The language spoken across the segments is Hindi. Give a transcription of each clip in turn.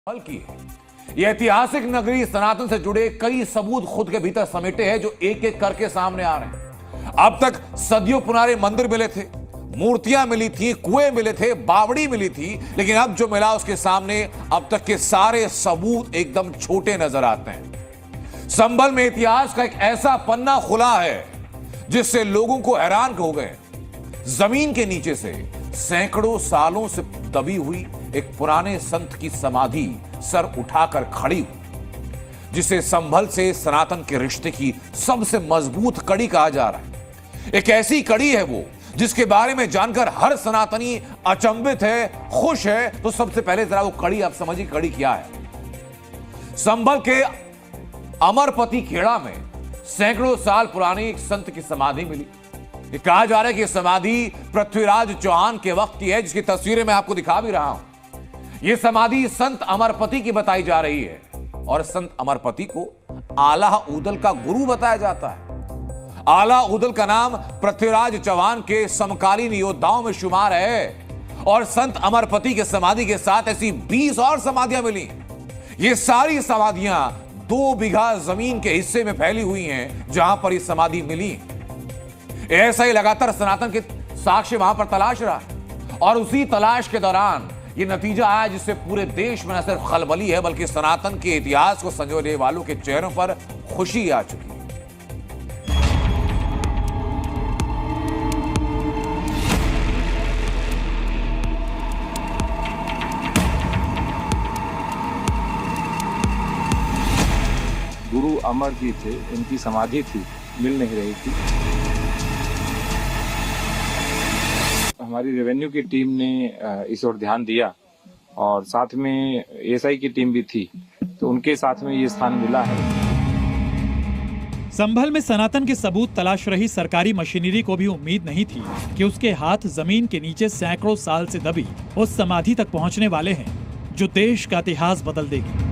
की यह ऐतिहासिक नगरी सनातन से जुड़े कई सबूत खुद के भीतर समेटे हैं जो एक एक करके सामने आ रहे हैं। अब तक सदियों पुराने मंदिर मिले थे, मूर्तियां मिली थी, कुएं मिले थे, बावड़ी मिली थी, लेकिन अब जो मिला उसके सामने अब तक के सारे सबूत एकदम छोटे नजर आते हैं। संभल में इतिहास का एक ऐसा पन्ना खुला है जिससे लोगों को हैरान हो गए। जमीन के नीचे से सैकड़ों सालों से दबी हुई एक पुराने संत की समाधि सर उठाकर खड़ी हुई, जिसे संभल से सनातन के रिश्ते की सबसे मजबूत कड़ी कहा जा रहा है। एक ऐसी कड़ी है वो जिसके बारे में जानकर हर सनातनी अचंभित है, खुश है। तो सबसे पहले जरा वो कड़ी आप समझिए, कड़ी क्या है। संभल के अमरपति खेड़ा में सैकड़ों साल पुरानी एक संत की समाधि मिली। ये कहा जा रहा है कि समाधि पृथ्वीराज चौहान के वक्त की है, जिसकी तस्वीरें मैं आपको दिखा भी रहा हूं। यह समाधि संत अमरपति की बताई जा रही है और संत अमरपति को आला उदल का गुरु बताया जाता है। आला उदल का नाम पृथ्वीराज चौहान के समकालीन योद्धाओं में शुमार है और संत अमरपति के समाधि के साथ ऐसी 20 और समाधियां मिली। ये सारी समाधियां 2 बीघा जमीन के हिस्से में फैली हुई हैं जहां पर ये समाधि मिली। ऐसा ही लगातार सनातन के साक्ष्य वहां पर तलाश रहा और उसी तलाश के दौरान ये नतीजा आया जिससे पूरे देश में न सिर्फ खलबली है बल्कि सनातन के इतिहास को संजोने वालों के चेहरों पर खुशी आ चुकी है। गुरु अमर जी थे, उनकी समाधि थी, मिल नहीं रही थी। हमारी रेवेन्यू की टीम ने इस ओर ध्यान दिया और साथ में एएसआई की टीम भी थी, तो उनके साथ में ये स्थान मिला है। संभल में सनातन के सबूत तलाश रही सरकारी मशीनरी को भी उम्मीद नहीं थी कि उसके हाथ जमीन के नीचे सैकड़ों साल से दबी उस समाधि तक पहुंचने वाले हैं जो देश का इतिहास बदल देगी।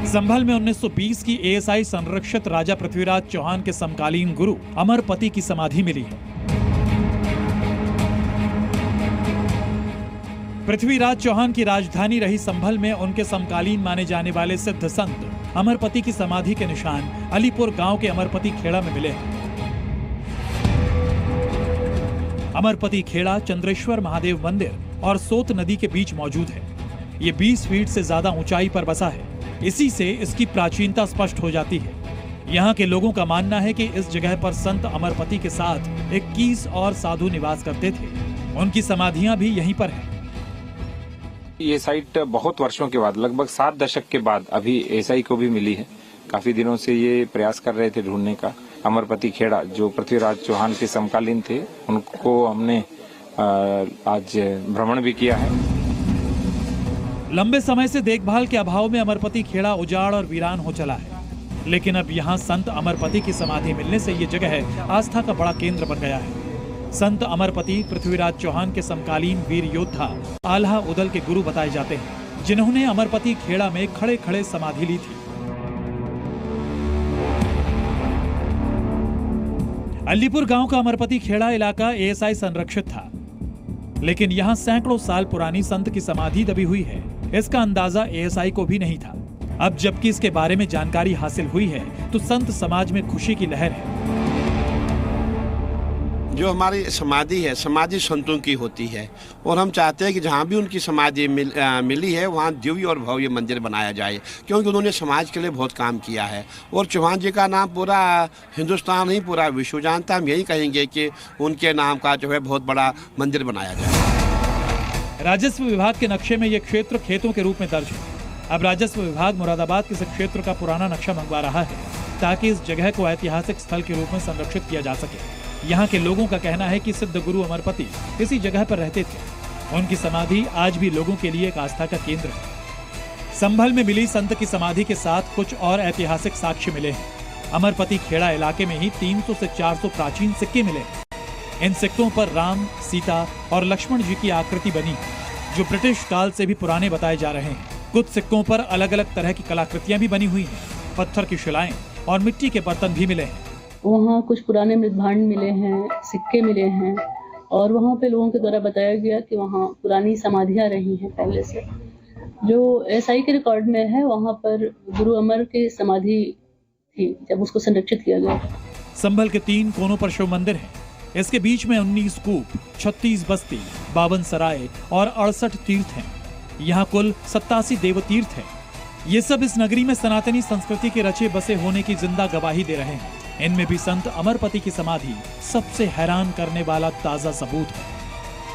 संभल में 1920 की एएसआई संरक्षित राजा पृथ्वीराज चौहान के समकालीन गुरु अमरपति की समाधि मिली है। पृथ्वीराज चौहान की राजधानी रही संभल में उनके समकालीन माने जाने वाले सिद्ध संत अमरपति की समाधि के निशान अलीपुर गांव के अमरपति खेड़ा में मिले हैं। अमरपति खेड़ा चंद्रेश्वर महादेव मंदिर और सोत नदी के बीच मौजूद है। ये 20 फीट से ज्यादा ऊंचाई पर बसा है। इसी से इसकी प्राचीनता स्पष्ट हो जाती है। यहाँ के लोगों का मानना है कि इस जगह पर संत अमरपति के साथ 21 और साधु निवास करते थे। उनकी समाधियां भी यहीं पर हैं। ये साइट बहुत वर्षों के बाद, लगभग 7 दशक के बाद अभी एएसआई को भी मिली है। काफी दिनों से ये प्रयास कर रहे थे ढूंढने का। अमरपति खेड़ा जो पृथ्वीराज चौहान के समकालीन थे, उनको हमने आज भ्रमण भी किया है। लंबे समय से देखभाल के अभाव में अमरपति खेड़ा उजाड़ और वीरान हो चला है, लेकिन अब यहाँ संत अमरपति की समाधि मिलने से ये जगह आस्था का बड़ा केंद्र बन गया है। संत अमरपति पृथ्वीराज चौहान के समकालीन वीर योद्धा आल्हा उदल के गुरु बताए जाते हैं, जिन्होंने अमरपति खेड़ा में खड़े खड़े समाधि ली थी। अलीपुर गांव का अमरपति खेड़ा इलाका एएसआई संरक्षित था, लेकिन यहाँ सैकड़ों साल पुरानी संत की समाधि दबी हुई है। इसका अंदाजा एएसआई को भी नहीं था। अब जबकि इसके बारे में जानकारी हासिल हुई है तो संत समाज में खुशी की लहर है। जो हमारी समाधि है, समाधि संतों की होती है और हम चाहते हैं कि जहाँ भी उनकी समाधि मिली है वहाँ दिव्य और भव्य मंदिर बनाया जाए, क्योंकि उन्होंने समाज के लिए बहुत काम किया है और चौहान जी का नाम पूरा हिंदुस्तान ही, पूरा विश्व जानता। हम यही कहेंगे कि उनके नाम का जो है बहुत बड़ा मंदिर बनाया जाए। राजस्व विभाग के नक्शे में यह क्षेत्र खेतों के रूप में दर्ज है। अब राजस्व विभाग मुरादाबाद के इस क्षेत्र का पुराना नक्शा मंगवा रहा है ताकि इस जगह को ऐतिहासिक स्थल के रूप में संरक्षित किया जा सके। यहाँ के लोगों का कहना है कि सिद्ध गुरु अमरपति इसी जगह पर रहते थे। उनकी समाधि आज भी लोगों के लिए एक आस्था का केंद्र है। संभल में मिली संत की समाधि के साथ कुछ और ऐतिहासिक साक्ष्य मिले हैं। अमरपति खेड़ा इलाके में ही 300 से 400 प्राचीन सिक्के मिले हैं। इन सिक्कों पर राम, सीता और लक्ष्मण जी की आकृति बनी है, जो ब्रिटिश काल से भी पुराने बताए जा रहे हैं। कुछ सिक्कों पर अलग अलग तरह की कलाकृतियां भी बनी हुई हैं। पत्थर की शिलाएं और मिट्टी के बर्तन भी मिले हैं। वहाँ कुछ पुराने मृदभांड मिले हैं, सिक्के मिले हैं और वहाँ पे लोगों के द्वारा बताया गया कि वहाँ पुरानी समाधियाँ रही हैं पहले से। जो एसआई के रिकॉर्ड में है, वहाँ पर गुरु अमर की समाधि थी जब उसको संरक्षित किया गया। संभल के 3 कोनों पर शिव मंदिर है। इसके बीच में 19 कूप, 36 बस्ती, 52 सराय और 68 तीर्थ हैं। यहाँ कुल 87 देवतीर्थ हैं। ये सब इस नगरी में सनातनी संस्कृति के रचे बसे होने की जिंदा गवाही दे रहे हैं। इनमें भी संत अमरपति की समाधि सबसे हैरान करने वाला ताजा सबूत है।